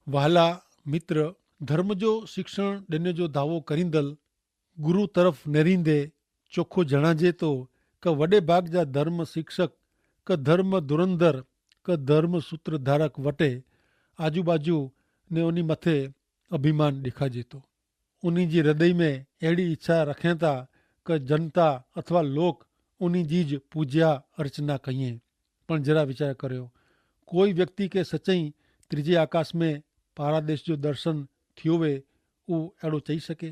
वहाला मित्र धर्म जो शिक्षण देने जो दावो करींदल गुरु तरफ नेरींदे चोखो जणाजे तो क वडे भाग जा धर्म शिक्षक क धर्म धुरंधर क धर्म सूत्रधारक वटे आजूबाजू ने उनी मथे अभिमान दिखाजे तो उनी जी हृदय में अड़ी इच्छा रखें था क जनता अथवा लोग उनी जी ज पूजा अर्चना कहिए। पण जरा विचार करो कोई व्यक्ति के सच्चाई त्रीजे आकाश में पारादेश जो दर्शन थियो वे उ अड़ो चई सके।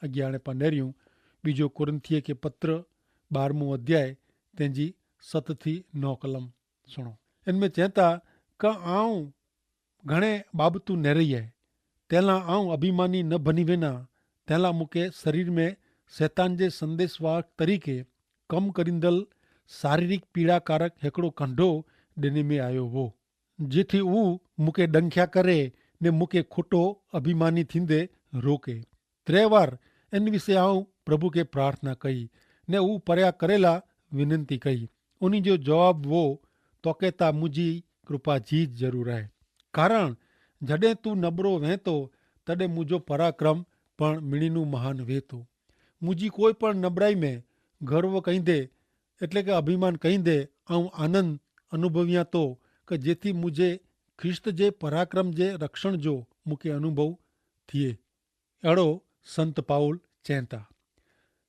अॻियां हाणे पाण नेरियूं बीजो कुरिन्थिए के पत्र 12 अध्याय तंहिंजी 7 थी 9 कलम सुनो। इनमें चवता क आऊं घणे बाबतूं नेरई है तैला आऊं अभिमानी न बनी वेना तैला मूंखे शरीर में शैतान जे संदेशवाहक तरीक़े कम करींदल शारीरिक पीड़ाकारक हिकिड़ो कंढो ॾिने में आयो हो जेथी ऊ मूंखे ॾंख्या करे ने मूंखे खुटो अभिमानी थींदे रोके। 3 बार इन विषय आऊं प्रभु के प्रार्थना कई ने ऊ परया करेला विनंती कई। उन्हीं जो जवाब वो तोके ता मुझी कृपा जी जरूर है कारण जॾहिं तू नबरो वेंतो तॾहिं मुझो पराक्रम पण मिणीनु महान वेतो। मुझी कोई पण नबराई में गर्व कहींदे એટલે કે અભિમાન કહીंदे આऊं आनंद अनुभवियां तो કે જેથી मुझे ख्रिस्त जे पराक्रम जे रक्षण जो मूंखे अनुभव थिए। अहिड़ो संत पाउल चवनि था।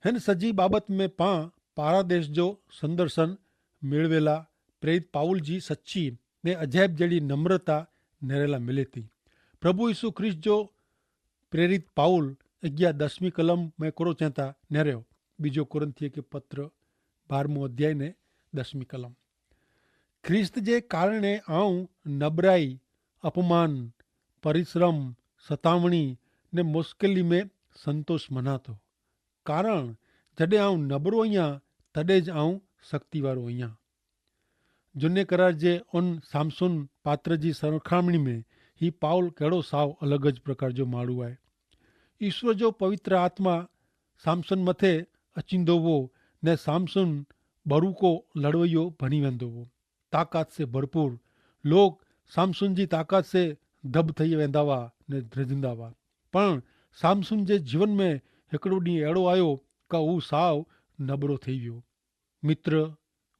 हिन सॼी बाबति में पां पारादेश जो संदर्शन मेળવેલા प्रेरित पाउल जी सच्ची ने अजायब जहिड़ी नम्रता नेरेला मिले थी। प्रभु यीशु ख्रिस्त जो प्रेरित पाउल 10वीं कलम में कोड़ो चवता नेरियो बीजो कुरिन्थिए के पत्र 12 अध्याय ने 10वीं कलम। ख्रिस्त जे कारणे आऊं नबराई अपमान परिश्रम सतावणी ने मुश्किली में संतोष मना थो कारण जॾहिं आऊं नबरो आहियां तॾहिं ज आऊं शक्ति वारो आहियां। जुने करार जे उन सामसुन पात्र जी सरखामणी में ही पाउल कहिड़ो साव अलग ज प्रकार जो माण्हू आहे। ईश्वर जो पवित्र आत्मा सामसुन मथे अचींदो हो ने सामसुन बरूको लड़वैयो बनी वेंदो हो ताकत से भरपूर। लोग सामसुन जी ताकत से दब थई वेंदा हुआ ने ड्रिजंदा हुआ पण सामसुन जे जीवन में हिकिड़ो ॾींहुं अहिड़ो आयो का हू साव नबरो थी वियो। मित्र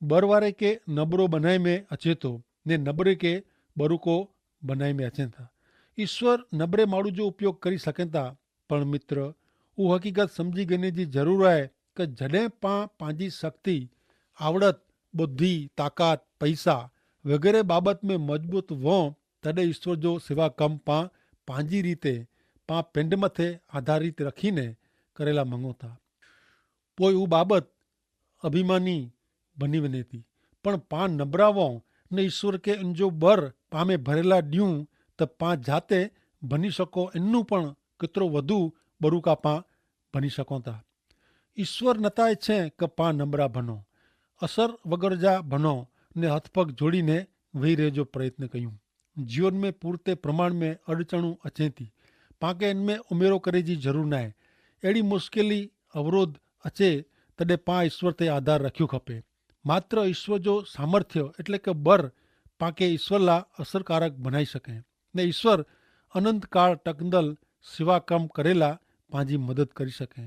बरवारे के नबरो बनाए में अचे तो ने नबरे के बरूको बनाए में अचनि था। ईश्वर नबरे माण्हू जो उपयोग करी सघनि था पण मित्र उहा हक़ीक़त सम्झी गिने जी ज़रूर आहे कि जॾहिं पां पंहिंजी शक्ति आवड़त बुद्धि ताकत पैसा वग़ैरह बाबत में मजबूत हुओ तॾहिं ईश्वर जो सिवा कम पां पंहिंजी रीते पां पिंड मथे आधारित रखीने करेला मङो था। पोइ उहा बाबत अभिमानी बनी वञे थी पण पां नबरा हुओ ने ईश्वर के उनजो बर पां में भरेला ॾियूं त पां जाते बनी सको इन्नू पण केतिरो वधू बरूका पां बनी सघूं था। ईश्वर नथा इच्छे कि पां नबरा बनो असर वग़ैरह जा बनो ने हथ पग जोड़ीने वेही रहे जो प्रयत्न कयूं। जीवन में पूरते प्रमाण में अड़चणूं अचे थी पां खे इनमें उमेरो करे जी ज़रूर न आहे। अहिड़ी मुश्किली अवरोध अचे तॾहिं पां ईश्वर ते आधार रखियो खपे। मात्र ईश्वर जो सामर्थ्य એટલે કે બર पां खे ईश्वर लाइ असरकारक बनाई सघे ने ईश्वर अनंत काल टकंदल सिवा कम करेला पंहिंजी मदद करी सघे।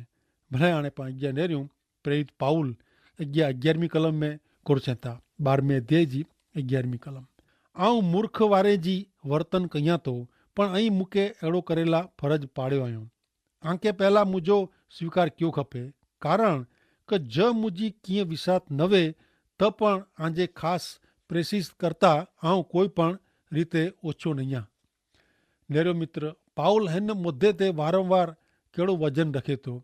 भले हाणे पां अॻियां नेरियूं प्रेरित पाउल 11वीं कलम में कोड़ चवता 12वें अध्याय जी 11वीं कलम। आऊं मूर्ख वारे जी वर्तन कयां तो पण ऐं मूंखे अहिड़ो करेला फर्ज पाड़ियो आहियो। आंखे पहला मुंहिंजो स्वीकार कयो खपे कारण कि ज मुंहिंजी कीअं विसात न वे त पण आंजे ख़ासि प्रेसिस करता आऊं कोई पण रीते ओछो नहीं आहियां। नेरो मित्र पाउल हिन मुद्दे ते वारंवार कहिड़ो वजन रखे थो।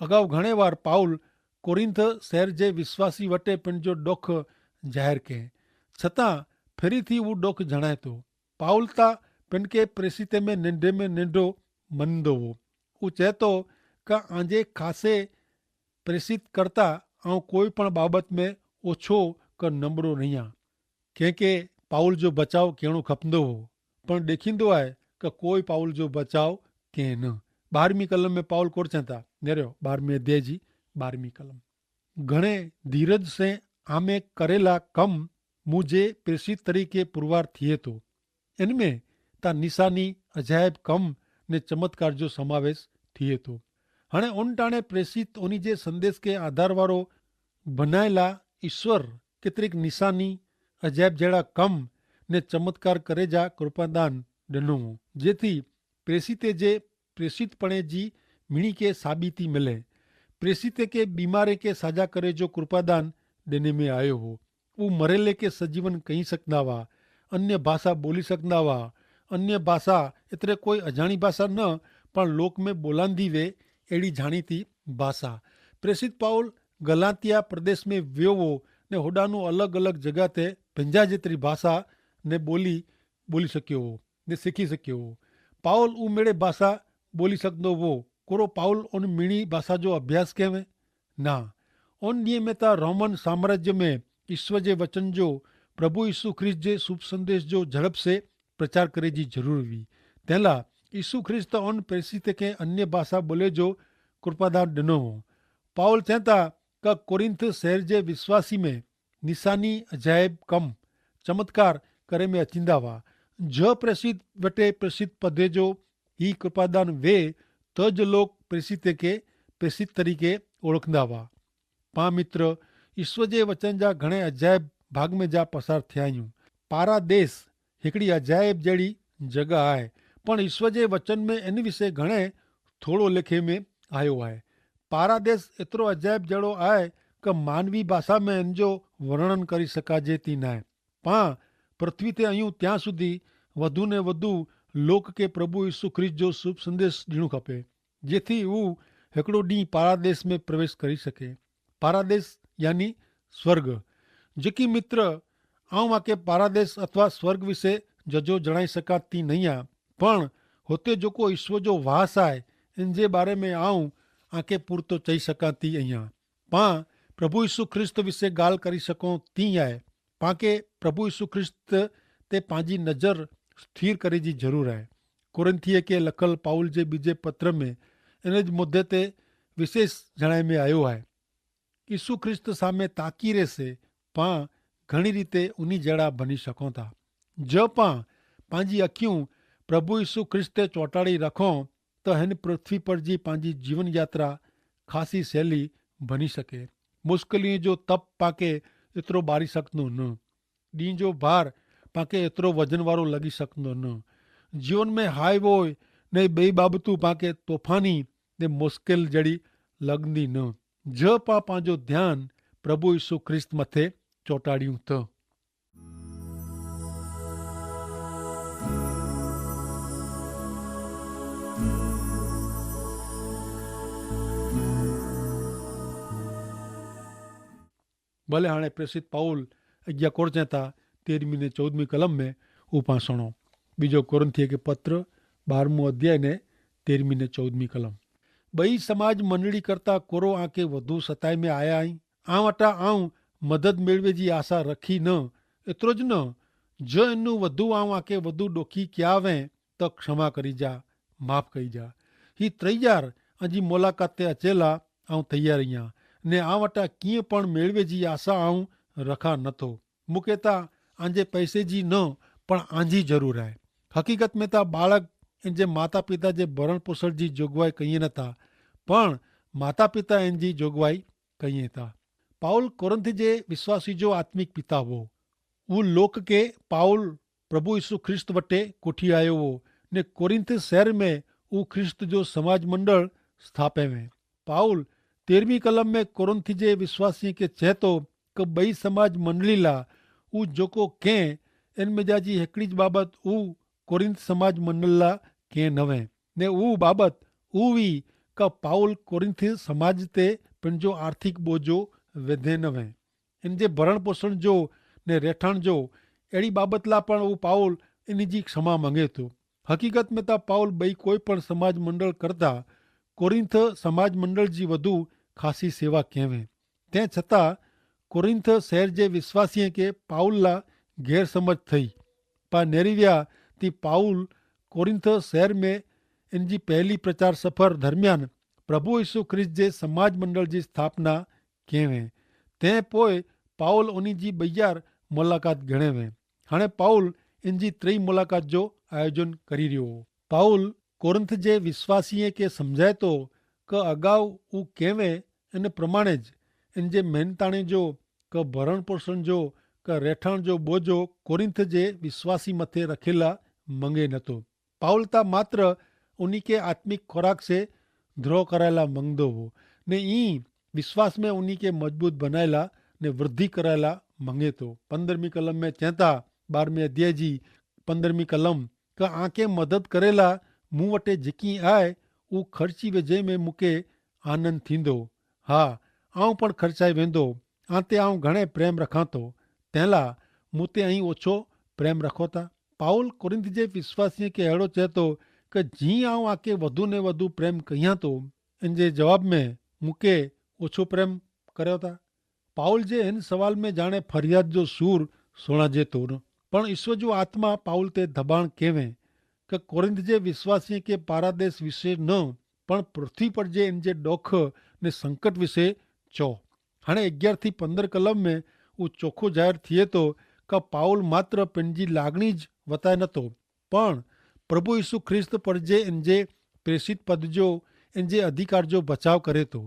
अगाऊ घणे वार पाउल कोरिंथ शहर जे विश्वासी वटे पंहिंजो ॾोख ज़ाहिर कयईं छतां फिरी थी उहो ॾोख जणाए थो। पाउल त पिन खे प्रेसिते में नंढो मञंदो हो। हू चए थो कि आंजे ख़ासे प्रेसित करता ऐं कोई पण बाबति में ओछो क नबरो नहीं आहे। कंहिंखे पाउल जो बचाव करणो खपंदो हो पण ॾेखींदो आहे कि कोई पाउल जो बचाव कंहिं न। 12वीं कलम में पाउल कोड़ चवता नेरियो 12वें अध्याय जी 12वीं कलम। घणे धीरज से आमे करेला कम मुझे प्रेसित तरीके पुरवार थिए तो इनमें ता निशानी अजायब कम ने चमत्कार जो समावेश थिए थो। हाणे उन टाणे प्रेषित उन्हीं जे संदेश के आधार वारो बनायेला ईश्वर केतरीक निशानी अजायब जड़ा कम ने चमत्कार करे जा कृपादान ॾिनो हो, जेथी प्रेषिते जे प्रेषितपणे जी मीणी के साबिती मिले। प्रेषिते के बीमारे के साजा करे जो कृपादान देने में आयो हो। वो मरेले के सजीवन कही सकता हुआ, अन्य भाषा बोली सकता हुआ। अन्य भाषा एतरे कोई अजाणी भाषा न, पण लोक में बोलांदी वे एड़ी जाणीती भाषा। प्रेषित पाउल गलातिया प्रदेश में व्यो हो ने होडानु अलग अलग जगह ते 50 जेतरी भाषा ने बोली सक्यो हो ने सीखी सक्यो हो। पाउल ऊ मेड़े भाषा बोली सकदो वो कोरो पाउल उन मीणी भाषा जो अभ्यास केवे ना। उन नियमिता रोमन साम्राज्य में ईश्वर जे वचन जो प्रभु यीशु ख्रिस्त जे शुभ संदेश जो झड़प से प्रचार करे जी जरूर हुई। तेला यीशु ख्रिस्त उन प्रेषित के अन्य भाषा बोले जो कृपादान ॾिनो हो। पाउल चहता का कोरिंथ शहर जे विश्वासी में निशानी अजायब कम चमत्कार करे में अचिंदा हुआ। ज प्रेषित वटे प्रेषित पदे जो ही कृपादान वे त ज लोग प्रेषित के प्रेषित तरीके ओळखंदा हुआ। पा मित्र ईश्वर जे वचन जा घणे अजायब भाग में जा पसार थिया आहियूं। पारादेस हिकिड़ी अजायब जहिड़ी जगह आहे, पण ईश्वर जे वचन में इन विषय घणे थोड़ो लिखे में आयो आहे। पारादेस एतिरो अजायब जहिड़ो आहे कि मानवी भाषा में इन जो वर्णन करी सघाजे थी न आहे। पां पृथ्वी ते आहियूं ત્યાં સુધી વધુ ને વધુ લોક के प्रभु यीशु ख्रिस्त जो शुभ संदेश ॾियणो खपे, जेथी हू हिकिड़ो ॾींहुं पारादेस में प्रवेश करी सके। पारादेस यानी स्वर्ग। जेकी मित्र आऊं आके पारादेस अथवा स्वर्ग विषे जजो जणाई सघां थी नहीं आ, पण हुते जेको ईश्वर जो वास आहे इन जे बारे में आऊं आके पूरतो चई सघां थी आहियां। पां प्रभु यीशु ख्रिस्त विषे ॻाल्हि करी सघूं थी आहे। पांखे प्रभु यीशु ख्रिस्त ते पंहिंजी नज़र स्थिर करे जी ज़रूर आहे। कुरिन्थिय के लखल पाउल जे ॿिजे पत्र में इन मुद्दे ते विशेष जणाए में आयो आहे। यीशु ख्रिस्त सामे ताकीरे से पां घणी रीते उन्हीं जहिड़ा बनी सघूं था। ज पां पंहिंजी अखियूं प्रभु यीशु ख्रिस्त ते चौटाड़ी रखूं त हिन पृथ्वी पर जी पंहिंजी जीवन यात्रा ख़ासी सवली बनी सके। मुश्किलियूं जो तप पाके एतिरो ॿारी सघंदो न, ॾींहं जो भार पाके एतिरो वजन वारो लॻी सघंदो न। जीवन में हाय वोय ने ॿई बाबतूं पाके तूफ़ानी ने मुश्किल जहिड़ी लॻंदी न। ज पां पंहिंजो ध्यानु प्रभु यीशु ख्रिस्त मथे चौटाड़ियूं त। भले हाणे प्रेषित पाउल अॻियां कोर चए था 13वीं ने 14वीं कलम में हू पाण सुणो। बीजो कुरिन्थिय के पत्र 12मों अध्याय ने 13वीं ने 14वीं कलम। ॿई समाज मंडली करता कोरो आके वधु सताए में आया आहीं। आ वटा आऊं मदद मेळवे जी आशा रखी न। एतिरो ज न, ज इनू वधु आऊं आके वधु ॾोखी कया वें त क्षमा करी जा, माफ़ कई जा। ही तैयार अजी मुलाक़ात ते अचेला आऊं तैयार आहियां ने आ वटा कीअं पण मेळवे जी आशा आऊं रखा नथो। मूंखे ता आंजे पैसे जी न, पण आंजी ज़रूर आहे। हक़ीक़त में ता बालक इन जे माता पिता जे भरण पोषण जी जोगवाई कईं नथा, पण माता पिता इन जी जोगवाई कईं था। पाउल कुरिन्थ जे विश्वासी जो आत्मिक पिता हो। वो लोक के पाउल प्रभु यीशु ख्रिस्त वटे कोठी आयो हो ने कुरिन्थ शहर में वो ख्रिस्त जो समाज मंडल स्थापे में। पाउल 13वीं कलम में कुरिन्थ जे विश्वासी के चए थो कि ॿई समाज मंडली ला ऊ जेको कंहिं इन में जा जी हिकिड़ी बाबत ऊ कुरिन्थ समाज मंडल ला कंहिं न वे ने ऊ बाबत ऊ हुई का पाउल कुरिन्थ समाज ते पंहिंजो आर्थिक बोझो वधे न वे। इन जे भरण पोषण जो ने रेठाण जो अहिड़ी बाबत ला पण ऊ पाउल इन जी क्षमा मंगे थो। हक़ीक़त में ता पाउल ॿई कोई पण समाज मंडल करता कुरिन्थ समाज मंडल जी वधु ख़ासी सेवा कयवें। तंहिं छतां कुरिन्थ शहर जे विश्वासीअ खे पाउल ला गैर समझ थई। पा नेरी विया ती पाउल कुरिन्थ शहर में इन जी पहली प्रचार सफ़र दरमियान प्रभु यीशु ख्रिस्त जे समाज मंडल जी स्थापना कयवें। तंहिं पोइ पाउल उन जी ॿीहर मुलाक़ात ॻणे वें। हाणे पाउल इन जी टी मुलाक़ात जो आयोजन करी रहियो हो। पाउल कोरिंथ जे विश्वासीअ खे सम्झाए थो कि अगाऊ हू केवे इन प्रमाणे ज इन जे महिनताणे जो क भरण पोषण जो क રહેઠાણ जो बोझो कोरिंथ जे विश्वासी मथे रखेला मंगे नथो। पाउल ता मात्र उन्हीं के आत्मिक खुराक से द्रोह करायला मंगदो हो ने ई विश्वास में उन्हीं के मजबूत बनायला ने वृद्धि करायला मंगे तो। 15वीं कलम में चेता 12वें अध्याय जी 15वीं कलम का आके मदद करेला मूं वटे जेकी आए ऊ खर्ची वेझे में मूंखे आनंद थींदो। हा आऊं पण खर्चाए वेंदो आते आऊं घणे प्रेम रखां थो तंहिंला मूं ते ऐं ओछो प्रेम रखो था। पाउल कोरिंथ जे विश्वासीअ खे अहिड़ो चए थो कि जीअं आऊं आके वधू ने वधू प्रेम कयां थो इन जे जवाब में मूंखे ओछो प्रेम करियो था। पाउल जे हिन सवाल में जाणे फरियाद जो सूर सुणाजे थो न पण ईश्वर जो आत्मा पाउल ते दबाण केवे कि कोरिंथ जे विश्वासीअ खे पारादेस विषय न पण पृथ्वी पर जे इन जे ॾोख ने संकट विषय चओ। हाणे 11 થી 15 कलम में उहो चोखो ज़ाहिर थिए थो कि पाउल मात्र पंहिंजी लाॻणी ज वताए नथो पण प्रभु यीशु ख्रिस्त पर जे इन जे प्रेषित पद जो इन जे अधिकार जो बचाव करे थो।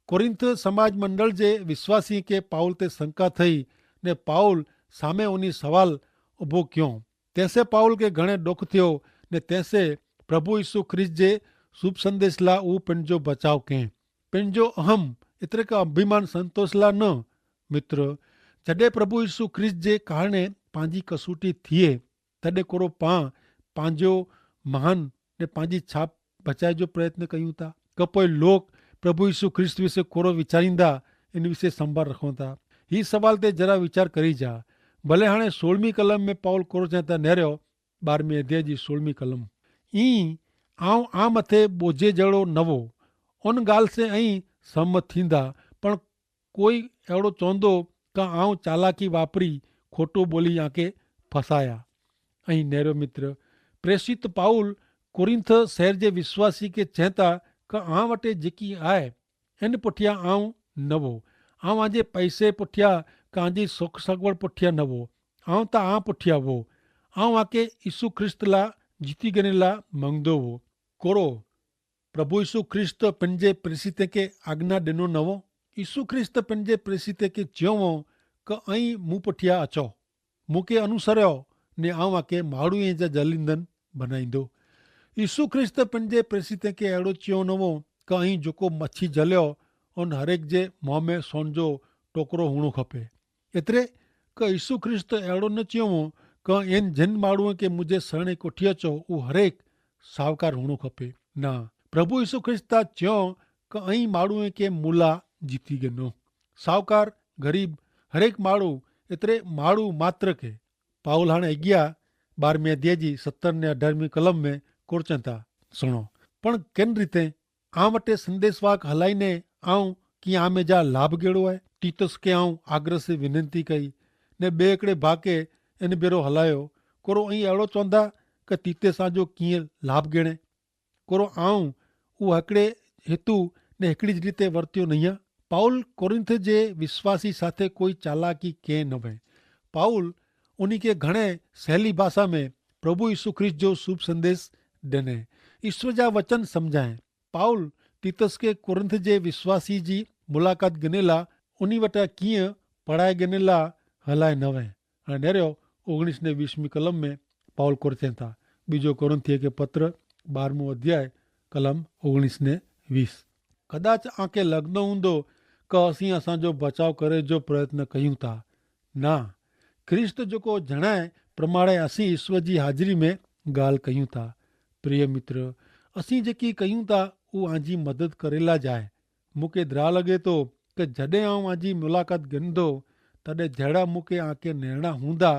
कोरिंथ समाज मंडल जे विश्वासी खे पाउल ते शंका थई ने पाउल सामे उनी सवाल उभो कयो तंहिंसे पाउल खे घणे ॾुख थियो ने तंहिंसे प्रभु यीशु ख्रिस्त जे शुभ संदेश ला उहो पंहिंजो बचाव कयईं पंहिंजो अहम एतिरे का अभिमान संतोष ला न मित्र जॾहिं प्रभु यीशु ख्रिस्त जे कारणे पंहिंजी कसूटी थिए तॾहिं कोरो पंहिंजो महान ने पंहिंजी छाप बचाए जो प्रयत्न कयूं था कि पोइ लोग प्रभु यीशु ख्रिस्त विषय कोरो वीचारींदा इन विषय संभाल रखूं था। ही सवाल ते जरा वीचार करी जा। भले हाणे 16वीं कलम में पाउल कोरो चए त नेरियो 12वें अध्याय जी 16वीं कलम ई आऊं आ मथे बोझे जहिड़ो नवो उन ॻाल्हि से ऐं सहमत थींदा पण कोई अहिड़ो चवंदो कि आऊं चालाकी वापरी खोटो ॿोली आके फसाया। ऐं नेरियो मित्र प्रेषित पाउल कोरिंथ शहर जे विश्वासी खे चए था कि आ वटि जेकी आहे इन पुठियां आऊं नवो आऊं आजे पैसे पुठियां कांजी सुख सगवड़ पुठियां नवो आऊं त आ पुठियां वो आऊं आके यीशु ख्रिस्त ला जीती गने ला मंगदो हो कोरो प्रभु यीशु ख्रिस्त पंहिंजे प्रेषित खे आज्ञा ॾिनो नवो यीशु ख्रिस्त पंहिंजे प्रेषित खे चयो कि ऐं मूं पुठियां अचो मूंखे अनुसरियो ने आऊं आके माण्हूअ जा जलींदन बनाईंदो। यीशु ख्रिस्त पंहिंजे प्रेषित खे अहिड़ो चयो न हो कि ऐं जेको मच्छी जलियो उन हरेक जे मुंहं में सोन जो टोकरो हुअणो खपे एतिरे कि यीशु ख्रिस्त अहिड़ो न चयो कि इन जिन माण्हूअ खे मुंहिंजे शरण कोठी अचो उहो हरेक साहूकार हुअणो खपे न प्रभु यीशु ख्रिस्त चयो कि ऐं माण्हूअ खे मुला जीती गिनो साहूकार ग़रीब हरेक माण्हू एतिरे माण्हू मात्र खे पाउल हाणे अॻियां 12वें अध्याय जी 17 ने 18वीं कलम में कोरचनि था सुणो पण किन रीते आ वटि संदेशवाक हलाईने आऊं कीअं आमे जा लाभ गेड़ो आहे तीतुस खे आऊं आग्रह से विनंती कई ने ॿिए हिकिड़े भाउ खे इन भेरो हलायो कोरो ऐं अहिड़ो चवंदा कि तीते सां जो कीअं लाभ ॻणे कोरो आऊं उहो हिकिड़े हेतु ने हिकिड़ी रीते वर्तियो नहीं आहे। पाउल कोरिंथ जे विश्वासी साथे कोई चालाकी कंहिं न वए पाउल उन्हीं खे घणे सहेली भाषा में प्रभु यीशु ख्रिस्त जो शुभ संदेश ॾिने ईश्वर जा वचन सम्झाए। पाउल तीतस खे कोरिंथ जे विश्वासी जी मुलाक़ात गिनेला उन्हीं वटां कीअं पढ़ाए गिनेला हलाए न वए। हाणे नेरियो 19 ने 20वीं कलम में पाउल कोर चवनि था बीजो कोरिंथीअ खे पत्र 12मों अध्याय कलम 19 ने 20 कदाच आंखे लॻंदो हूंदो कि असीं असांजो बचाव करे जो प्रयत्न कयूं था न ख्रिस्त जेको जणाए प्रमाणे असीं ईश्वर जी हाज़िरी में ॻाल्हि कयूं था। प्रिय मित्र असीं जेकी कयूं था उहो आंजी मदद करेला जाए मूंखे द्रा लॻे थो कि जॾहिं आऊं आंजी मुलाक़ात गिनंदो तॾहिं जहिड़ा मूंखे आंखे नेरड़ा हूंदा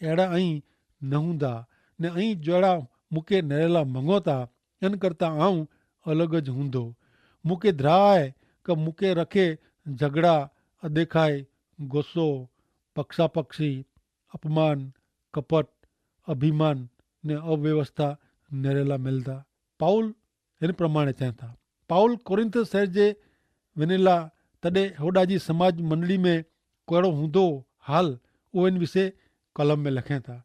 अहिड़ा ऐं न हूंदा ने ऐं जहिड़ा मूंखे नेरला मङो था इन करता आऊं अलॻि ज हूंदो। मूंखे द्रा आहे कि मूंखे रखे झगड़ा अदेखाए गुस्सो पक्षापक्षी अपमान कपट अभिमान ने अव्यवस्था नेरेला मिलंदा। पाउल हिन प्रमाणे चवनि था पाउल कोरिंथ शहर जे वञेला तॾहिं होॾा जी समाज मंडली में कहिड़ो हूंदो हाल उहो इन विषय कलम में लिखनि था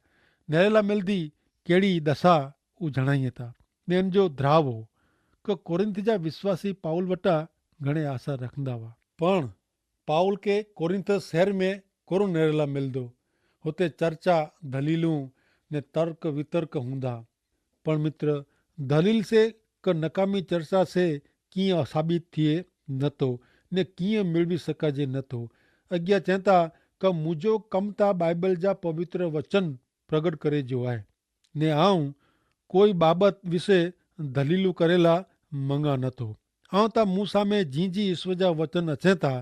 नेरेला मिलंदी कहिड़ी दशा उहो जणाइनि था। ने इन जो द्राव हो कि कोरिंथ जा विश्वासी पाउल वटा घणे आशा रखंदा हुआ। पण पाउल के कोरिंथ शहर में कोरो नेरेला मिलदो। हुते चर्चा दलीलूं ने तर्क वितर्क हूंदा। पण मित्र, दलील से क नकामी चर्चा से कीअं साबित थिए नथो ने कीअं मेळवी सघिजे नथो। अॻियां चवनि था कि मुंहिंजो कमु त बाइबल जा पवित्र वचन प्रगट करे जो आहे ने आऊं कोई बाबत विषय दलीलूं करेला मंगा नथो। आऊं त मूं सामे जीअं जीअं ईश्वर जा वचन अचनि था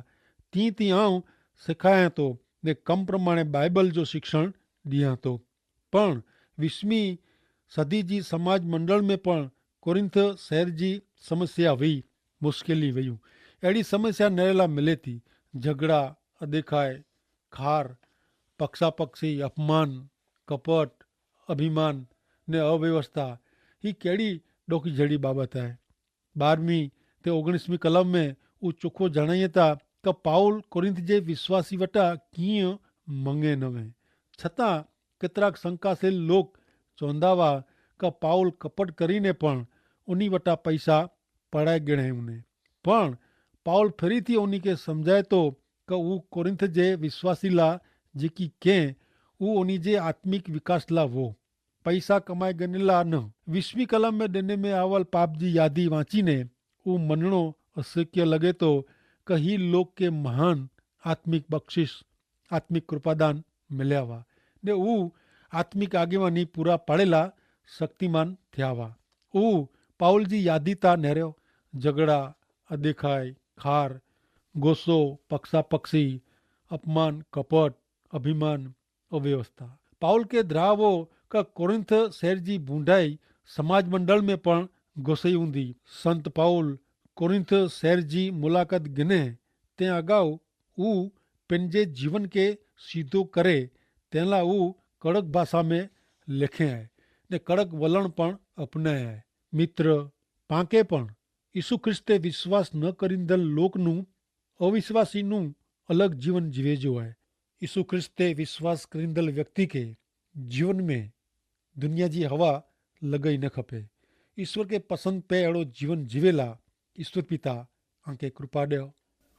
तीअं तीअं आऊं सेखारियां थो ने कम प्रमाणे बाइबल जो शिक्षण ॾियां थो। पण 20वीं सदी जी समाज मंडल में पण कोरिंथ शहर जी समस्या हुई, मुश्किली हुयूं। अहिड़ी समस्या नरेला मिले थी। झगड़ा, अदेखाए, खार, पक्षापक्षी, अपमान, कपट, अभिमान ने अव्यवस्था, ही कहिड़ी ॾोखी जहिड़ी बाबत आहे। 12वीं ते 19वीं कलम में उहो चोखो जणाइए था कि पाउल कोरिंथ जे विश्वासी वटा कीअं मंगे न वे। छतां केतिराक शंकाशील लोग चवंदा हुआ कि पाउल कपट करीने पण उन्ही वटा पैसा पढ़ाए गिणे उन्हें। पण पाउल फरी थी उन्ही के समझाए तो कि उहो कोरिंथ जे विश्वासी ला जेकी कंहिं उहो उन्ही जे आत्मिक विकास ला वो पैसा कमाए गिने ला न। 20वीं कलम में ॾिने में आवल पाप जी यादी वांचीने उहो मञणो अशक्य लगे तो कि ही लोग के महान आत्मिक बख्शिश, आत्मिक कृपादान मिलिया हुआ ने उहो आत्मिक आगेवानी पूरा पाड़ेला शक्तिमान थिया हुआ। उहो पाउल जी यादी ता नेरियो। झगड़ा, अदेखाए, खार, गोसो, पक्षापक्षी, अपमान, कपट, अभिमान, अव्यवस्था। पाउल के द्रावो का कोरिंथ शहर जी बूंढाई समाज मंडल में पण घुसई हूंदी। संत पाउल कोरिंथ शहर जी मुलाक़ात गिने ते अगाऊ उहो पंहिंजे जीवन के सीधो करे तंहिं लाइ उहो कड़क भाषा में लिखे आहे ने कड़क वलण पण अपनाए आहे। मित्र, पांके पण ઈસુ ખ્રિસ્તે વિશ્વાસ ન કરીંદલ લોકનું અવિશ્વાસીનું અલગ જીવન જીવે જો है। ઈસુ ખ્રિસ્તે વિશ્વાસ કરીંદલ વ્યક્તિ के जीवन में दुनिया जी हवा लॻई न खपे। ईश्वर के पसंद पे अहिड़ो जीवन जीवेला ईश्वर पिता आंखे कृपा ॾियो,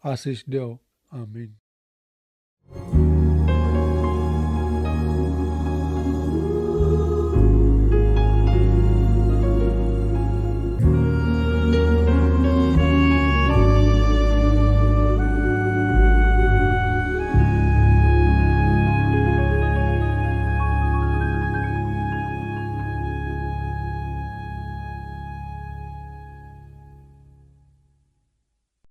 आशीष ॾियो। आमीन।